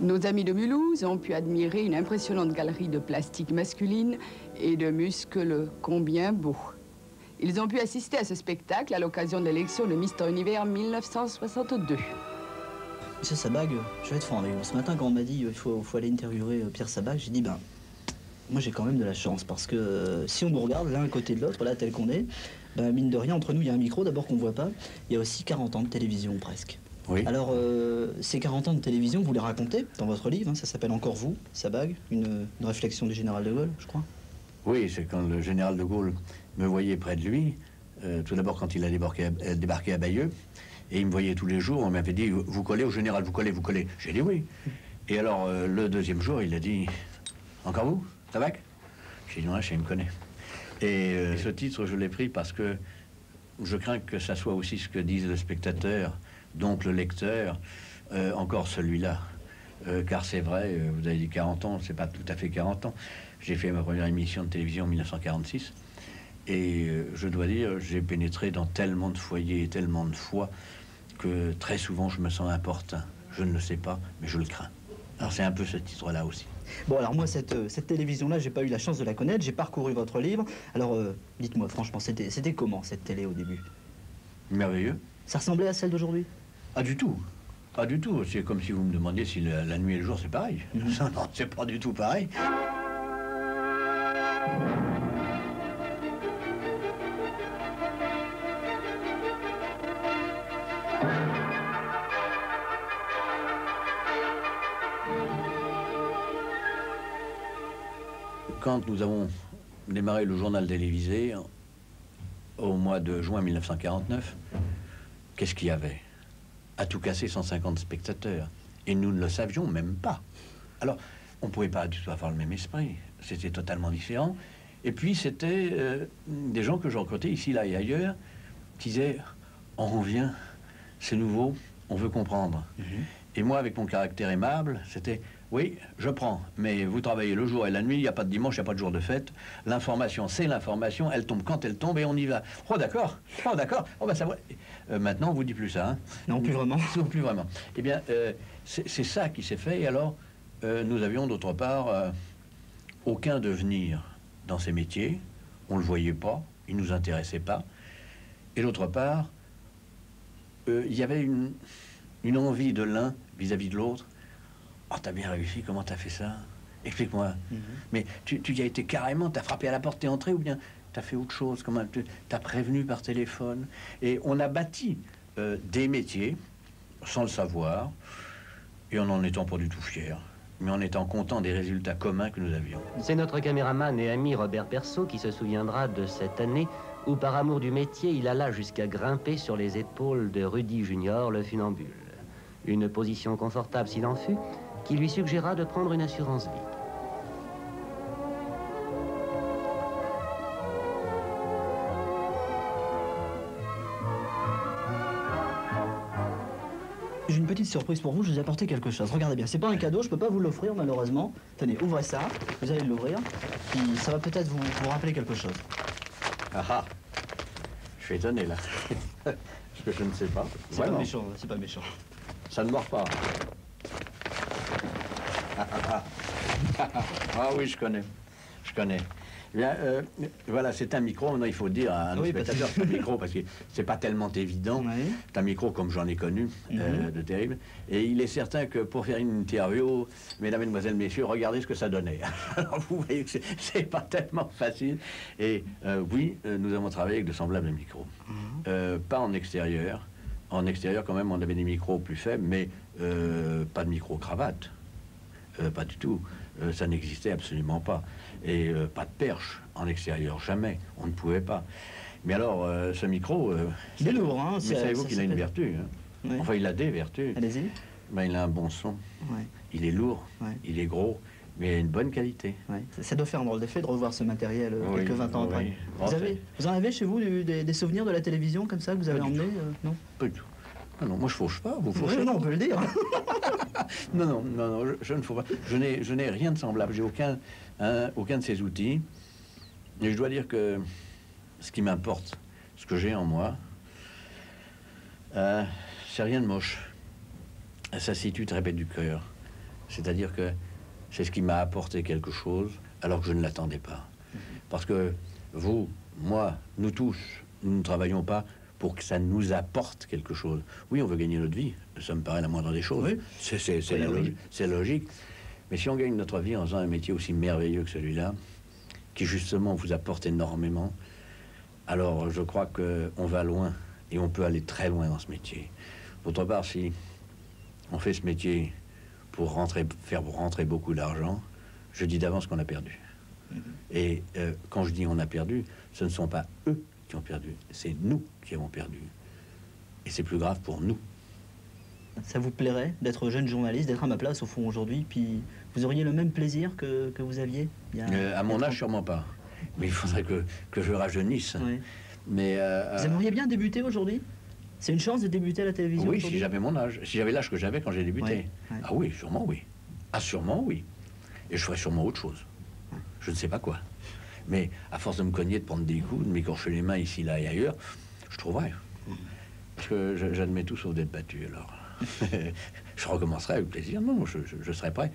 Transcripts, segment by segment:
Nos amis de Mulhouse ont pu admirer une impressionnante galerie de plastique masculine et de muscles combien beaux. Ils ont pu assister à ce spectacle à l'occasion de l'élection de Mister Univers 1962. Monsieur Sabag, je vais être franc avec vous. Ce matin, quand on m'a dit qu'il faut aller interviewer Pierre Sabag, j'ai dit, ben, moi j'ai quand même de la chance, parce que si on nous regarde l'un à côté de l'autre, là, tel qu'on est, ben, mine de rien, entre nous, il y a un micro, d'abord qu'on ne voit pas, il y a aussi 40 ans de télévision, presque. Oui. Alors, ces 40 ans de télévision, vous les racontez dans votre livre, hein, ça s'appelle Encore vous, Sabag, une réflexion du général de Gaulle, je crois. Oui, c'est quand le général de Gaulle me voyait près de lui, tout d'abord quand il a débarqué à Bayeux, et il me voyait tous les jours, on m'avait dit, vous collez au général, vous collez, vous collez. J'ai dit oui. Et alors, le deuxième jour, il a dit, encore vous, Sabag? J'ai dit, non, il me connaît. Et ce titre, je l'ai pris parce que je crains que ça soit aussi ce que disent le spectateur, donc le lecteur, encore celui-là. Car c'est vrai, vous avez dit 40 ans, c'est pas tout à fait 40 ans. J'ai fait ma première émission de télévision en 1946. Et je dois dire, j'ai pénétré dans tellement de foyers et tellement de fois que très souvent je me sens importun. Je ne le sais pas, mais je le crains. Alors c'est un peu ce titre-là aussi. Bon, alors moi, cette télévision-là, j'ai pas eu la chance de la connaître, j'ai parcouru votre livre. Alors, dites-moi, franchement, c'était comment cette télé au début? Merveilleux. Ça ressemblait à celle d'aujourd'hui? Pas du tout. Pas du tout. C'est comme si vous me demandiez si la nuit et le jour, c'est pareil. Non, non, c'est pas du tout pareil. Quand nous avons démarré le journal télévisé au mois de juin 1949, qu'est-ce qu'il y avait? À tout casser 150 spectateurs. Et nous ne le savions même pas. Alors, on ne pouvait pas du tout avoir le même esprit. C'était totalement différent. Et puis, c'était des gens que je recrutais ici, là et ailleurs, qui disaient, on revient, c'est nouveau, on veut comprendre. Et moi, avec mon caractère aimable, c'était, oui, je prends, mais vous travaillez le jour et la nuit, il n'y a pas de dimanche, il n'y a pas de jour de fête. L'information, c'est l'information, elle tombe quand elle tombe et on y va. Oh d'accord, oh d'accord, oh bah ça va. Maintenant, on vous dit plus ça, hein? Non, plus vraiment. Non, plus vraiment. Eh bien, c'est ça qui s'est fait. Et alors, nous avions d'autre part aucun devenir dans ces métiers. On ne le voyait pas, il ne nous intéressait pas. Et d'autre part, il y avait une envie de l'un vis-à-vis de l'autre. Oh, t'as bien réussi, comment t'as fait ça? Explique-moi. Mais tu y as été carrément, t'as frappé à la porte, t'es entré, ou bien t'as fait autre chose? Comment t'as prévenu par téléphone? Et on a bâti des métiers, sans le savoir, et en n'en étant pas du tout fiers, mais en étant content des résultats communs que nous avions. C'est notre caméraman et ami Robert Persaud qui se souviendra de cette année où, par amour du métier, il alla jusqu'à grimper sur les épaules de Rudy Junior, le funambule. Une position confortable s'il en fut, qui lui suggéra de prendre une assurance vie. J'ai une petite surprise pour vous, je vous ai apporté quelque chose. Regardez bien, c'est pas un cadeau, je peux pas vous l'offrir malheureusement. Tenez, ouvrez ça, vous allez l'ouvrir, puis ça va peut-être vous rappeler quelque chose. Ah ah, je suis étonné là, parce que je ne sais pas. C'est pas méchant, c'est pas méchant. Ça ne mord pas. Ah oui, je connais. Eh bien, voilà, c'est un micro. Maintenant, il faut dire à nos spectateurs, c'est un micro parce que c'est pas tellement évident. Oui. C'est un micro comme j'en ai connu, de terrible. Et il est certain que pour faire une interview, mesdames, mesdemoiselles, messieurs, regardez ce que ça donnait. Alors, vous voyez que c'est pas tellement facile. Et oui, nous avons travaillé avec de semblables micros. Pas en extérieur. En extérieur, quand même, on avait des micros plus faibles, mais pas de micro-cravate. Pas du tout. Ça n'existait absolument pas. Et pas de perche en extérieur, jamais. On ne pouvait pas. Mais alors, ce micro... il est lourd, hein? Mais savez-vous qu'il a une vertu, hein? Oui. Enfin, il a des vertus. Allez-y. Ben, il a un bon son. Ouais. Il est lourd, il est gros, mais il a une bonne qualité. Ouais. Ça doit faire un drôle d'effet de revoir ce matériel quelques 20 ans après. Vous en avez chez vous des souvenirs de la télévision comme ça que vous avez emmené? Non? Pas du tout. Ah non, moi je fauche pas, vous fauchez. Non, on peut le dire. non, je ne fauche pas. Je n'ai rien de semblable. J'ai aucun de ces outils. Et je dois dire que ce qui m'importe, ce que j'ai en moi, c'est rien de moche. Ça se situe très près du cœur. C'est-à-dire que c'est ce qui m'a apporté quelque chose alors que je ne l'attendais pas. Parce que vous, moi, nous tous, nous ne travaillons pas pour que ça nous apporte quelque chose. Oui, on veut gagner notre vie, ça me paraît la moindre des choses. Oui. C'est logique. Mais si on gagne notre vie en faisant un métier aussi merveilleux que celui-là, qui justement vous apporte énormément, alors je crois qu'on va loin et on peut aller très loin dans ce métier. D'autre part, si on fait ce métier pour faire rentrer beaucoup d'argent, je dis d'avance qu'on a perdu. Et quand je dis on a perdu, ce ne sont pas eux qui ont perdu, c'est nous qui avons perdu. Et c'est plus grave pour nous. Ça vous plairait d'être jeune journaliste, d'être à ma place au fond aujourd'hui, puis vous auriez le même plaisir que vous aviez à mon âge, sûrement pas. Mais il faudrait que je rajeunisse. Oui. Mais, vous aimeriez bien débuter aujourd'hui? C'est une chance de débuter à la télévision? Oui, si j'avais mon âge. Si j'avais l'âge que j'avais quand j'ai débuté. Oui. Ah oui, sûrement oui. Ah sûrement oui. Et je ferais sûrement autre chose. Je ne sais pas quoi. Mais à force de me cogner, de prendre des coups, de m'écorcher les mains ici, là et ailleurs, je trouverais. Parce que j'admets tout sauf d'être battu, alors. Je recommencerai avec plaisir. Non, je serai prêt.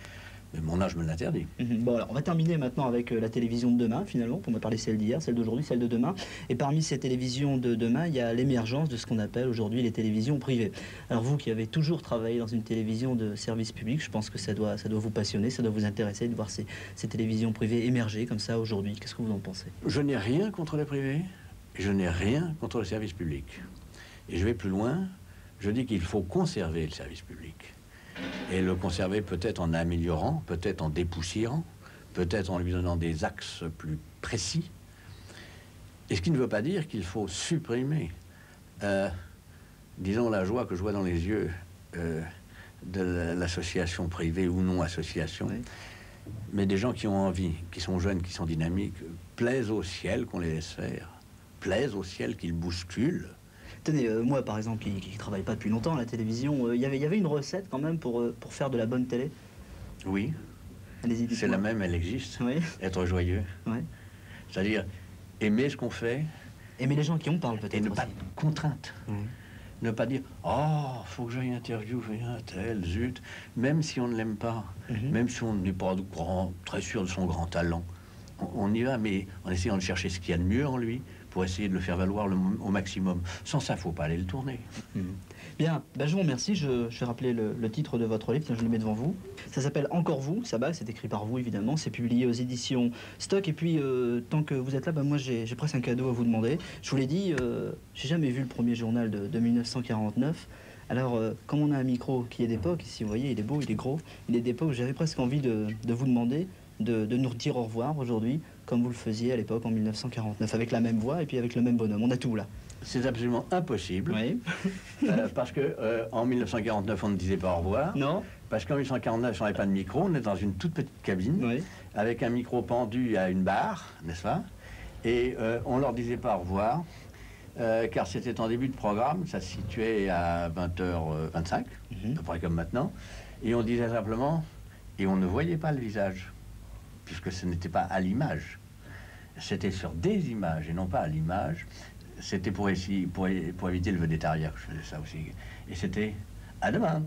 Mais mon âge me l'interdit. Bon, alors on va terminer maintenant avec la télévision de demain, finalement. Pour me parler celle d'hier, celle d'aujourd'hui, celle de demain. Et parmi ces télévisions de demain, il y a l'émergence de ce qu'on appelle aujourd'hui les télévisions privées. Alors vous qui avez toujours travaillé dans une télévision de service public, je pense que ça doit vous passionner, ça doit vous intéresser de voir ces télévisions privées émerger comme ça aujourd'hui. Qu'est-ce que vous en pensez? Je n'ai rien contre les privés, et je n'ai rien contre le service public. Et je vais plus loin, je dis qu'il faut conserver le service public. Et le conserver peut-être en améliorant, peut-être en dépoussiérant, peut-être en lui donnant des axes plus précis. Et ce qui ne veut pas dire qu'il faut supprimer, disons, la joie que je vois dans les yeux de l'association privée ou non association, oui. Mais des gens qui ont envie, qui sont jeunes, qui sont dynamiques, plaisent au ciel qu'on les laisse faire, plaisent au ciel qu'ils bousculent. Tenez, moi par exemple, qui ne travaille pas depuis longtemps à la télévision, il y avait une recette quand même pour faire de la bonne télé? Oui. Allez-y, c'est la même, elle existe. Oui. Être joyeux. Oui. C'est-à-dire aimer ce qu'on fait. Aimer les gens qui on parle peut-être. Et ne pas de contrainte. Oui. Ne pas dire « Oh, faut que j'aille interviewer un tel, zut », même si on ne l'aime pas, même si on n'est pas très sûr de son grand talent. On y va, mais en essayant de chercher ce qu'il y a de mieux en lui, pour essayer de le faire valoir au maximum. Sans ça, il ne faut pas aller le tourner. Bien, ben, je vous remercie. Je vais rappeler le titre de votre livre, je le mets devant vous. Ça s'appelle « Encore vous », Sabag, c'est écrit par vous évidemment, c'est publié aux éditions Stock. Et puis, tant que vous êtes là, ben, moi j'ai presque un cadeau à vous demander. Je vous l'ai dit, j'ai jamais vu le premier journal de 1949. Alors, comme on a un micro qui est d'époque, ici vous voyez, il est beau, il est gros, il est d'époque, j'avais presque envie de vous demander de nous dire au revoir aujourd'hui, comme vous le faisiez à l'époque en 1949, avec la même voix et puis avec le même bonhomme. On a tout là. C'est absolument impossible. Oui. Parce que en 1949, on ne disait pas au revoir. Non. Parce qu'en 1949, on n'avait pas de micro, on est dans une toute petite cabine, oui. Avec un micro pendu à une barre, n'est-ce pas? Et on leur disait pas au revoir, car c'était en début de programme, ça se situait à 20h25, à peu près comme maintenant, et on disait simplement, et on ne voyait pas le visage, puisque ce n'était pas à l'image. C'était sur des images et non pas à l'image. C'était pour éviter le vedettariat que je faisais ça aussi. Et c'était à demain.